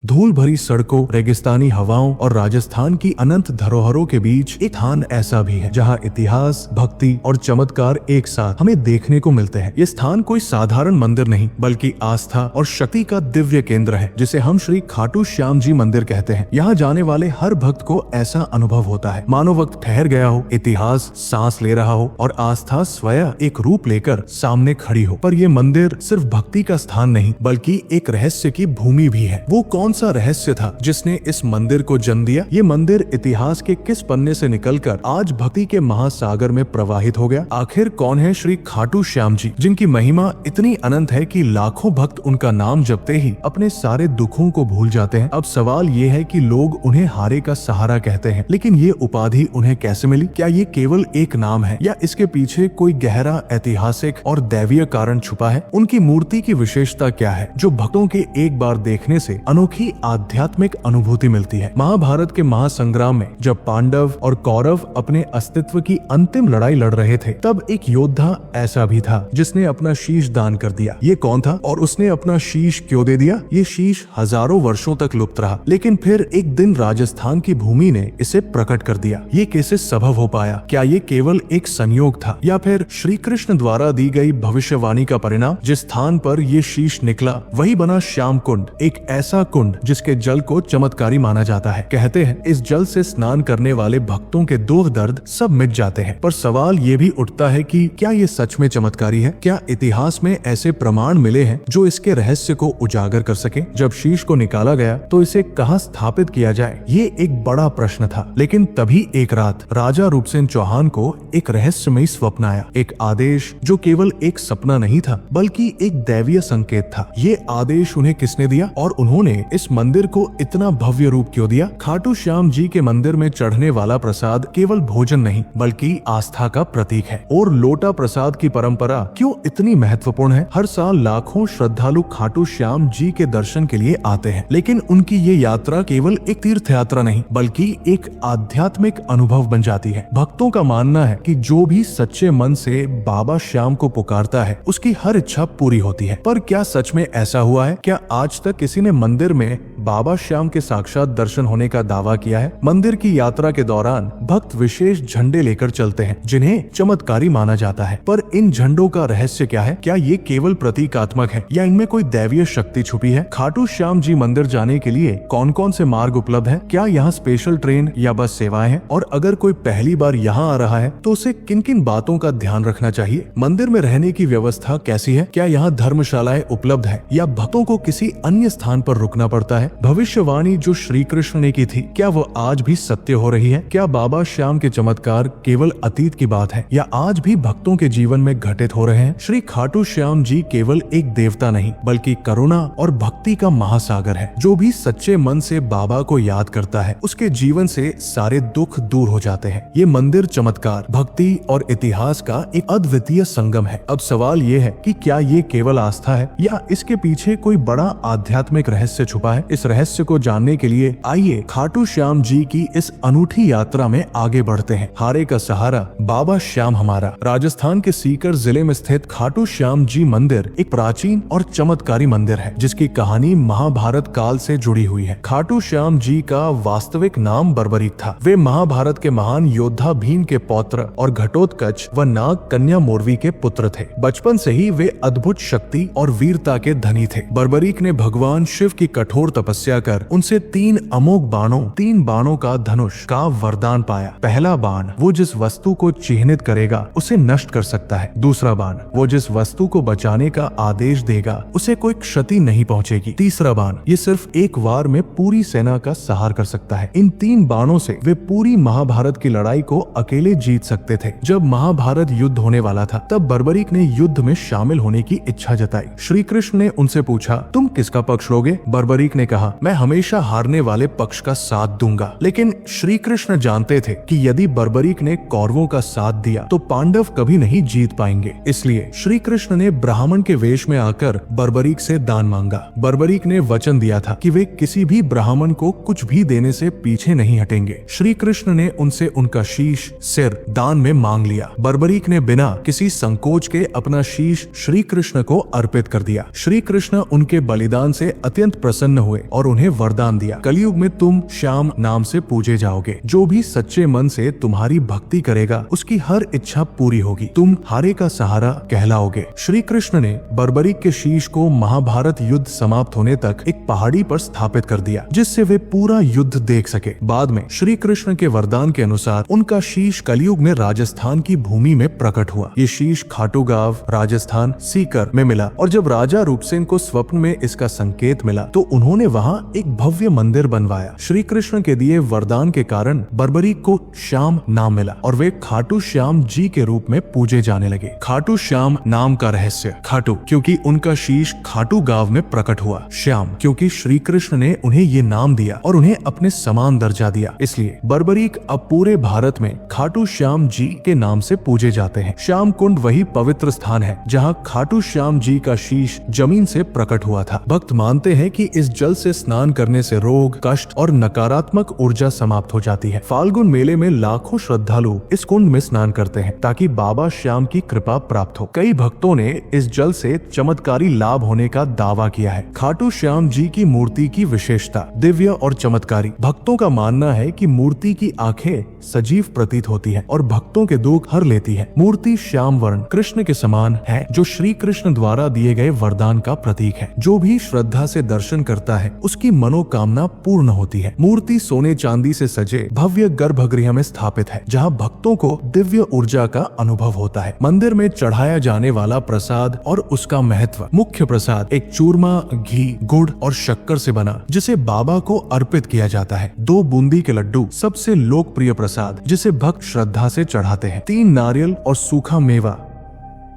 धूल भरी सड़कों, रेगिस्तानी हवाओं और राजस्थान की अनंत धरोहरों के बीच एक स्थान ऐसा भी है जहां इतिहास, भक्ति और चमत्कार एक साथ हमें देखने को मिलते हैं। ये स्थान कोई साधारण मंदिर नहीं बल्कि आस्था और शक्ति का दिव्य केंद्र है, जिसे हम श्री खाटू श्याम जी मंदिर कहते हैं। यहाँ जाने वाले हर भक्त को ऐसा अनुभव होता है मानो वक्त ठहर गया हो, इतिहास सांस ले रहा हो और आस्था स्वयं एक रूप लेकर सामने खड़ी हो। पर यह मंदिर सिर्फ भक्ति का स्थान नहीं बल्कि एक रहस्य की भूमि भी है। वो कौन सा रहस्य था जिसने इस मंदिर को जन्म दिया? ये मंदिर इतिहास के किस पन्ने से निकलकर आज भक्ति के महासागर में प्रवाहित हो गया? आखिर कौन है श्री खाटू श्याम जी, जिनकी महिमा इतनी अनंत है कि लाखों भक्त उनका नाम जपते ही अपने सारे दुखों को भूल जाते हैं? अब सवाल ये है कि लोग उन्हें हारे का सहारा कहते हैं, लेकिन ये उपाधि उन्हें कैसे मिली? क्या ये केवल एक नाम है या इसके पीछे कोई गहरा ऐतिहासिक और दैवीय कारण छुपा है? उनकी मूर्ति की विशेषता क्या है जो भक्तों के एक बार देखने से अनोखी आध्यात्मिक अनुभूति मिलती है? महाभारत के महासंग्राम में जब पांडव और कौरव अपने अस्तित्व की अंतिम लड़ाई लड़ रहे थे, तब एक योद्धा ऐसा भी था जिसने अपना शीश दान कर दिया। ये कौन था और उसने अपना शीश क्यों दे दिया? ये शीश हजारों वर्षों तक लुप्त रहा, लेकिन फिर एक दिन राजस्थान की भूमि ने इसे प्रकट कर दिया। ये कैसे संभव हो पाया? क्या ये केवल एक संयोग था या फिर श्री कृष्ण द्वारा दी गई भविष्यवाणी का परिणाम? जिस स्थान पर ये शीश निकला वही बना श्याम कुंड, एक ऐसा कुंड जिसके जल को चमत्कारी माना जाता है। कहते हैं इस जल से स्नान करने वाले भक्तों के दुख दर्द सब मिट जाते हैं। पर सवाल ये भी उठता है कि क्या ये सच में चमत्कारी है? क्या इतिहास में ऐसे प्रमाण मिले हैं जो इसके रहस्य को उजागर कर सके? जब शीश को निकाला गया तो इसे कहाँ स्थापित किया जाए, ये एक बड़ा प्रश्न था। लेकिन तभी एक रात राजा रूपसेन चौहान को एक रहस्यमयी स्वप्न आया, एक आदेश जो केवल एक सपना नहीं था बल्कि एक दैवीय संकेत था। ये आदेश उन्हें किसने दिया और उन्होंने इस मंदिर को इतना भव्य रूप क्यों दिया? खाटू श्याम जी के मंदिर में चढ़ने वाला प्रसाद केवल भोजन नहीं बल्कि आस्था का प्रतीक है। और लोटा प्रसाद की परंपरा क्यों इतनी महत्वपूर्ण है? हर साल लाखों श्रद्धालु खाटू श्याम जी के दर्शन के लिए आते हैं, लेकिन उनकी ये यात्रा केवल एक तीर्थ यात्रा नहीं बल्कि एक आध्यात्मिक अनुभव बन जाती है। भक्तों का मानना है कि जो भी सच्चे मन से बाबा श्याम को पुकारता है उसकी हर इच्छा पूरी होती है। पर क्या सच में ऐसा हुआ है? क्या आज तक किसी ने मंदिर में बाबा श्याम के साक्षात दर्शन होने का दावा किया है? मंदिर की यात्रा के दौरान भक्त विशेष झंडे लेकर चलते हैं जिन्हें चमत्कारी माना जाता है। पर इन झंडों का रहस्य क्या है? क्या ये केवल प्रतीकात्मक है या इनमें कोई दैवीय शक्ति छुपी है? खाटू श्याम जी मंदिर जाने के लिए कौन कौन से मार्ग उपलब्ध है? क्या यहाँ स्पेशल ट्रेन या बस सेवाएं हैं? और अगर कोई पहली बार यहाँ आ रहा है तो उसे किन किन बातों का ध्यान रखना चाहिए? मंदिर में रहने की व्यवस्था कैसी है? क्या यहाँ धर्मशालाएं उपलब्ध है या भक्तों को किसी अन्य स्थान पर रुकना पड़ता है? भविष्यवाणी जो श्री कृष्ण ने की थी, क्या वो आज भी सत्य हो रही है? क्या बाबा श्याम के चमत्कार केवल अतीत की बात है या आज भी भक्तों के जीवन में घटित हो रहे हैं? श्री खाटू श्याम जी केवल एक देवता नहीं बल्कि करुणा और भक्ति का महासागर है। जो भी सच्चे मन से बाबा को याद करता है उसके जीवन से सारे दुख दूर हो जाते हैं। ये मंदिर चमत्कार, भक्ति और इतिहास का एक अद्वितीय संगम है। अब सवाल ये है कि क्या ये केवल आस्था है या इसके पीछे कोई बड़ा आध्यात्मिक रहस्य छुपा है? इस रहस्य को जानने के लिए आइए खाटू श्याम जी की इस अनूठी यात्रा में आगे बढ़ते हैं। हारे का सहारा, बाबा श्याम हमारा। राजस्थान के सीकर जिले में स्थित खाटू श्याम जी मंदिर एक प्राचीन और चमत्कारी मंदिर है जिसकी कहानी महाभारत काल से जुड़ी हुई है। खाटू श्याम जी का वास्तविक नाम बर्बरीक था। वे महाभारत के महान योद्धा भीम के पौत्र और घटोत्कच व नाग कन्या मोरवी के पुत्र थे। बचपन से ही वे अद्भुत शक्ति और वीरता के धनी थे। बर्बरीक ने भगवान शिव की कठोर तपस्या कर उनसे 3 अमोघ बाणों, 3 बाणों का धनुष का वरदान पाया। पहला बाण वो जिस वस्तु को चिन्हित करेगा उसे नष्ट कर सकता है। दूसरा बाण वो जिस वस्तु को बचाने का आदेश देगा उसे कोई क्षति नहीं पहुंचेगी। तीसरा बाण ये सिर्फ एक वार में पूरी सेना का संहार कर सकता है। इन 3 बाणों से वे पूरी महाभारत की लड़ाई को अकेले जीत सकते थे। जब महाभारत युद्ध होने वाला था तब बर्बरीक ने युद्ध में शामिल होने की इच्छा जताई। श्री कृष्ण ने उनसे पूछा, तुम किसका पक्ष लोगे? बर्बरीक ने कहा, मैं हमेशा हारने वाले पक्ष का साथ दूंगा। लेकिन श्री कृष्ण जानते थे कि यदि बर्बरीक ने कौरवों का साथ दिया तो पांडव कभी नहीं जीत पाएंगे। इसलिए श्री कृष्ण ने ब्राह्मण के वेश में आकर बर्बरीक से दान मांगा। बर्बरीक ने वचन दिया था कि वे किसी भी ब्राह्मण को कुछ भी देने से पीछे नहीं हटेंगे। श्री कृष्ण ने उनसे उनका शीश, सिर दान में मांग लिया। बर्बरीक ने बिना किसी संकोच के अपना शीश श्री कृष्ण को अर्पित कर दिया। श्री कृष्ण उनके बलिदान से अत्यंत प्रसन्न प्रसन्न हुए और उन्हें वरदान दिया, कलयुग में तुम श्याम नाम से पूजे जाओगे। जो भी सच्चे मन से तुम्हारी भक्ति करेगा उसकी हर इच्छा पूरी होगी। तुम हारे का सहारा कहलाओगे। श्री कृष्ण ने बर्बरीक के शीश को महाभारत युद्ध समाप्त होने तक एक पहाड़ी पर स्थापित कर दिया, जिससे वे पूरा युद्ध देख सके। बाद में श्री कृष्ण के वरदान के अनुसार उनका शीश कलयुग में राजस्थान की भूमि में प्रकट हुआ। ये शीश खाटू गांव, राजस्थान, सीकर में मिला और जब राजा रूपसिंह को स्वप्न में इसका संकेत मिला तो उन्होंने वहां एक भव्य मंदिर बनवाया। श्री कृष्ण के दिए वरदान के कारण बर्बरीक को श्याम नाम मिला और वे खाटू श्याम जी के रूप में पूजे जाने लगे। खाटू श्याम नाम का रहस्य, खाटू क्योंकि उनका शीश खाटू गांव में प्रकट हुआ, श्याम क्योंकि श्री कृष्ण ने उन्हें ये नाम दिया और उन्हें अपने समान दर्जा दिया, इसलिए बर्बरीक अब पूरे भारत में खाटू श्याम जी के नाम से पूजे जाते हैं। श्याम कुंड वही पवित्र स्थान है जहां खाटू श्याम जी का शीश जमीन से प्रकट हुआ था। भक्त मानते हैं कि इस जल से स्नान करने से रोग, कष्ट और नकारात्मक ऊर्जा समाप्त हो जाती है। फाल्गुन मेले में लाखों श्रद्धालु इस कुंड में स्नान करते हैं ताकि बाबा श्याम की कृपा प्राप्त हो। कई भक्तों ने इस जल से चमत्कारी लाभ होने का दावा किया है। खाटू श्याम जी की मूर्ति की विशेषता, दिव्य और चमत्कारी। भक्तों का मानना है कि मूर्ति की आंखें सजीव प्रतीत होती है और भक्तों के दुख हर लेती है। मूर्ति श्याम वर्ण कृष्ण के समान है, जो श्री कृष्ण द्वारा दिए गए वरदान का प्रतीक है। जो भी श्रद्धा से दर्शन करता है उसकी मनोकामना पूर्ण होती है। मूर्ति सोने चांदी से सजे भव्य गर्भगृह में स्थापित है, जहां भक्तों को दिव्य ऊर्जा का अनुभव होता है। मंदिर में चढ़ाया जाने वाला प्रसाद और उसका महत्व, मुख्य प्रसाद एक चूरमा, घी, गुड़ और शक्कर से बना जिसे बाबा को अर्पित किया जाता है। 2 बूंदी के लड्डू सबसे लोकप्रिय प्रसाद जिसे भक्त श्रद्धा से चढ़ाते हैं। 3 नारियल और सूखा मेवा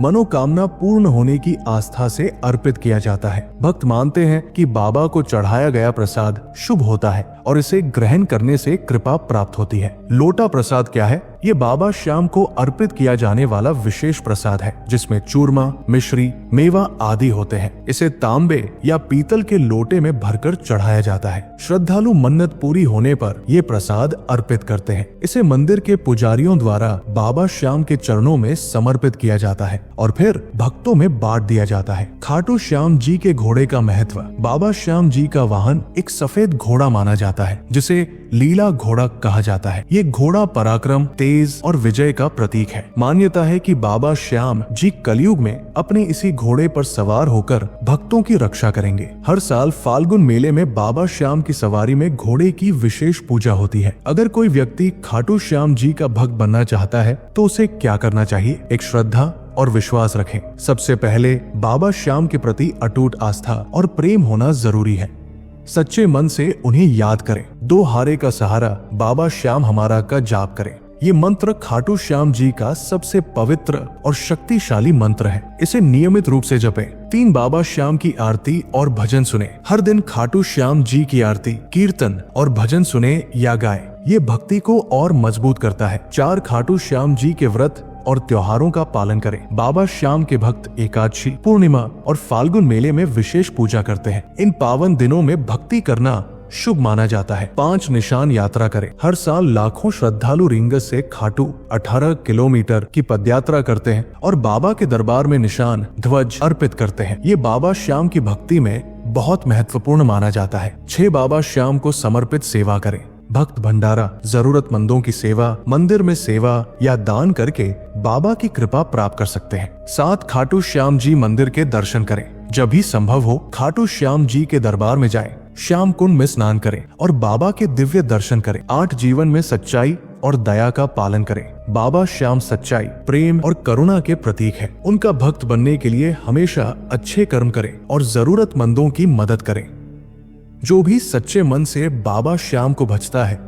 मनोकामना पूर्ण होने की आस्था से अर्पित किया जाता है। भक्त मानते हैं कि बाबा को चढ़ाया गया प्रसाद शुभ होता है और इसे ग्रहण करने से कृपा प्राप्त होती है। लोटा प्रसाद क्या है? ये बाबा श्याम को अर्पित किया जाने वाला विशेष प्रसाद है जिसमें चूरमा, मिश्री, मेवा आदि होते हैं। इसे तांबे या पीतल के लोटे में भरकर चढ़ाया जाता है। श्रद्धालु मन्नत पूरी होने पर ये प्रसाद अर्पित करते हैं। इसे मंदिर के पुजारियों द्वारा बाबा श्याम के चरणों में समर्पित किया जाता है और फिर भक्तों में बांट दिया जाता है। खाटू श्याम जी के घोड़े का महत्व, बाबा श्याम जी का वाहन एक सफेद घोड़ा माना जाता है जिसे लीला घोड़ा कहा जाता है। ये घोड़ा पराक्रम, तेज और विजय का प्रतीक है। मान्यता है कि बाबा श्याम जी कलयुग में अपने इसी घोड़े पर सवार होकर भक्तों की रक्षा करेंगे। हर साल फाल्गुन मेले में बाबा श्याम की सवारी में घोड़े की विशेष पूजा होती है। अगर कोई व्यक्ति खाटू श्याम जी का भक्त बनना चाहता है तो उसे क्या करना चाहिए? एक श्रद्धा और विश्वास रखें। सबसे पहले बाबा श्याम के प्रति अटूट आस्था और प्रेम होना जरूरी है। सच्चे मन से उन्हें याद करें। 2 हारे का सहारा बाबा श्याम हमारा का जाप करें। ये मंत्र खाटू श्याम जी का सबसे पवित्र और शक्तिशाली मंत्र है। इसे नियमित रूप से जपें। 3 बाबा श्याम की आरती और भजन सुने। हर दिन खाटू श्याम जी की आरती, कीर्तन और भजन सुने या गाएं। ये भक्ति को और मजबूत करता है। 4 खाटू श्याम जी के व्रत और त्योहारों का पालन करें। बाबा श्याम के भक्त एकादशी, पूर्णिमा और फाल्गुन मेले में विशेष पूजा करते हैं। इन पावन दिनों में भक्ति करना शुभ माना जाता है। 5 निशान यात्रा करें। हर साल लाखों श्रद्धालु रिंगस से खाटू 18 किलोमीटर की पदयात्रा करते हैं और बाबा के दरबार में निशान, ध्वज अर्पित करते हैं। ये बाबा श्याम की भक्ति में बहुत महत्वपूर्ण माना जाता है। 6 बाबा श्याम को समर्पित सेवा करें। भक्त भंडारा, जरूरतमंदों की सेवा, मंदिर में सेवा या दान करके बाबा की कृपा प्राप्त कर सकते हैं। 7 खाटू श्याम जी मंदिर के दर्शन करें। जब भी संभव हो खाटू श्याम जी के दरबार में जाएं, श्याम कुंड में स्नान करें और बाबा के दिव्य दर्शन करें। 8 जीवन में सच्चाई और दया का पालन करें। बाबा श्याम सच्चाई, प्रेम और करुणा के प्रतीक है। उनका भक्त बनने के लिए हमेशा अच्छे कर्म करें और जरूरतमंदों की मदद करें। जो भी सच्चे मन से बाबा श्याम को भजता है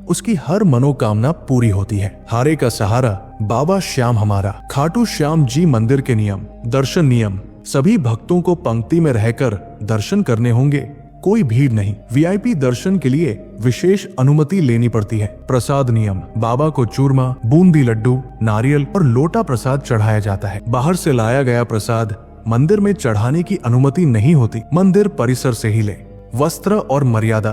उसकी हर मनोकामना पूरी होती है। हारे का सहारा बाबा श्याम हमारा। खाटू श्याम जी मंदिर के नियम, दर्शन नियम। सभी भक्तों को पंक्ति में रहकर दर्शन करने होंगे, कोई भीड़ नहीं। वीआईपी दर्शन के लिए विशेष अनुमति लेनी पड़ती है। प्रसाद नियम, बाबा को चूरमा, बूंदी लड्डू, नारियल और लोटा प्रसाद चढ़ाया जाता है। बाहर से लाया गया प्रसाद मंदिर में चढ़ाने की अनुमति नहीं होती, मंदिर परिसर से ही ले। वस्त्र और मर्यादा,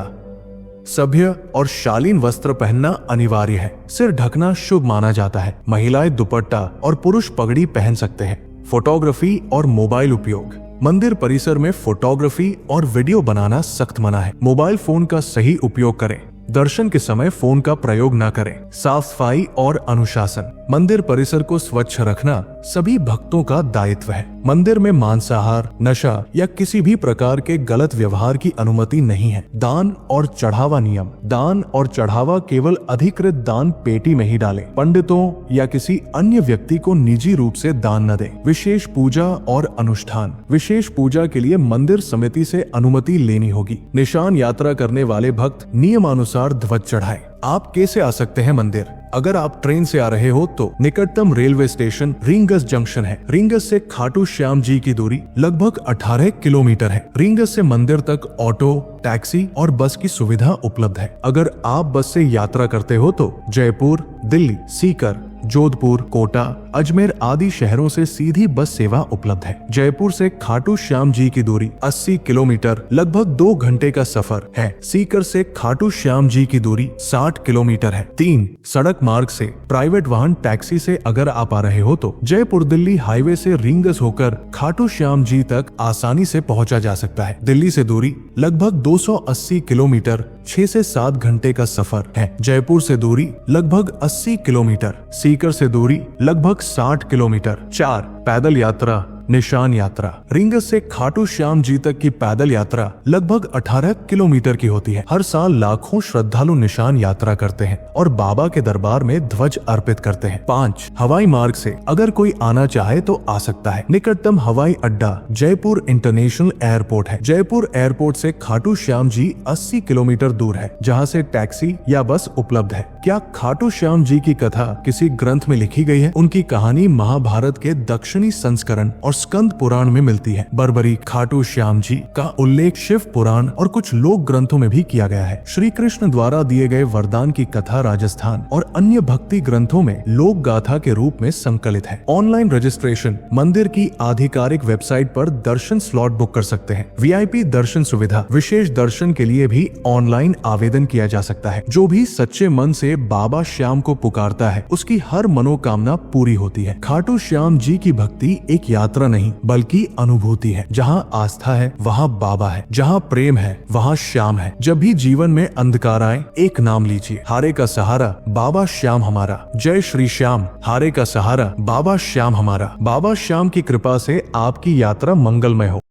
सभ्य और शालीन वस्त्र पहनना अनिवार्य है। सिर ढकना शुभ माना जाता है। महिलाएं दुपट्टा और पुरुष पगड़ी पहन सकते हैं। फोटोग्राफी और मोबाइल उपयोग, मंदिर परिसर में फोटोग्राफी और वीडियो बनाना सख्त मना है। मोबाइल फोन का सही उपयोग करें। दर्शन के समय फोन का प्रयोग न करें। साफ सफाई और अनुशासन। मंदिर परिसर को स्वच्छ रखना सभी भक्तों का दायित्व है। मंदिर में मांसाहार, नशा या किसी भी प्रकार के गलत व्यवहार की अनुमति नहीं है। दान और चढ़ावा नियम। दान और चढ़ावा केवल अधिकृत दान पेटी में ही डालें। पंडितों या किसी अन्य व्यक्ति को निजी रूप से दान न दें। विशेष पूजा और अनुष्ठान। विशेष पूजा के लिए मंदिर समिति से अनुमति लेनी होगी। निशान यात्रा करने वाले भक्त नियमानुसार ध्वज चढ़ाएं। आप कैसे आ सकते हैं मंदिर? अगर आप ट्रेन से आ रहे हो तो निकटतम रेलवे स्टेशन रींगस जंक्शन है। रींगस से खाटू श्याम जी की दूरी लगभग 18 किलोमीटर है। रींगस से मंदिर तक ऑटो, टैक्सी और बस की सुविधा उपलब्ध है। अगर आप बस से यात्रा करते हो तो जयपुर, दिल्ली, सीकर, जोधपुर, कोटा, अजमेर आदि शहरों से सीधी बस सेवा उपलब्ध है। जयपुर से खाटू श्याम जी की दूरी 80 किलोमीटर लगभग 2 घंटे का सफर है। सीकर से खाटू श्याम जी की दूरी 60 किलोमीटर है। 3. सड़क मार्ग से। प्राइवेट वाहन टैक्सी से अगर आप आ रहे हो तो जयपुर दिल्ली हाईवे से रींगस होकर खाटू श्याम जी तक आसानी से पहुंचा जा सकता है। दिल्ली से दूरी लगभग 280 किलोमीटर 6 से 7 घंटे का सफर है। जयपुर से दूरी लगभग 80 किलोमीटर। सीकर से दूरी लगभग 60 किलोमीटर। 4. पैदल यात्रा, निशान यात्रा। रींगस से खाटू श्याम जी तक की पैदल यात्रा लगभग 18 किलोमीटर की होती है। हर साल लाखों श्रद्धालु निशान यात्रा करते हैं और बाबा के दरबार में ध्वज अर्पित करते हैं। 5. हवाई मार्ग से अगर कोई आना चाहे तो आ सकता है। निकटतम हवाई अड्डा जयपुर इंटरनेशनल एयरपोर्ट है। जयपुर एयरपोर्ट से खाटू श्याम जी 80 किलोमीटर दूर है, जहाँ से टैक्सी या बस उपलब्ध है। क्या खाटू श्याम जी की कथा किसी ग्रंथ में लिखी गई है? उनकी कहानी महाभारत के दक्षिणी संस्करण और स्कंद पुराण में मिलती है। बर्बरी खाटू श्याम जी का उल्लेख शिव पुराण और कुछ लोक ग्रंथों में भी किया गया है। श्री कृष्ण द्वारा दिए गए वरदान की कथा राजस्थान और अन्य भक्ति ग्रंथों में लोक गाथा के रूप में संकलित है। Online registration. मंदिर की आधिकारिक वेबसाइट पर दर्शन स्लॉट बुक कर सकते हैं। वीआईपी दर्शन सुविधा। विशेष दर्शन के लिए भी ऑनलाइन आवेदन किया जा सकता है। जो भी सच्चे मन से बाबा श्याम को पुकारता है उसकी हर मनोकामना पूरी होती है। खाटू श्याम जी की भक्ति एक यात्रा नहीं बल्कि अनुभूति है। जहाँ आस्था है वहाँ बाबा है, जहाँ प्रेम है वहाँ श्याम है। जब भी जीवन में अंधकार आए एक नाम लीजिए, हारे का सहारा बाबा श्याम हमारा। जय श्री श्याम। हारे का सहारा बाबा श्याम हमारा। बाबा श्याम की कृपा से आपकी यात्रा मंगलमय हो।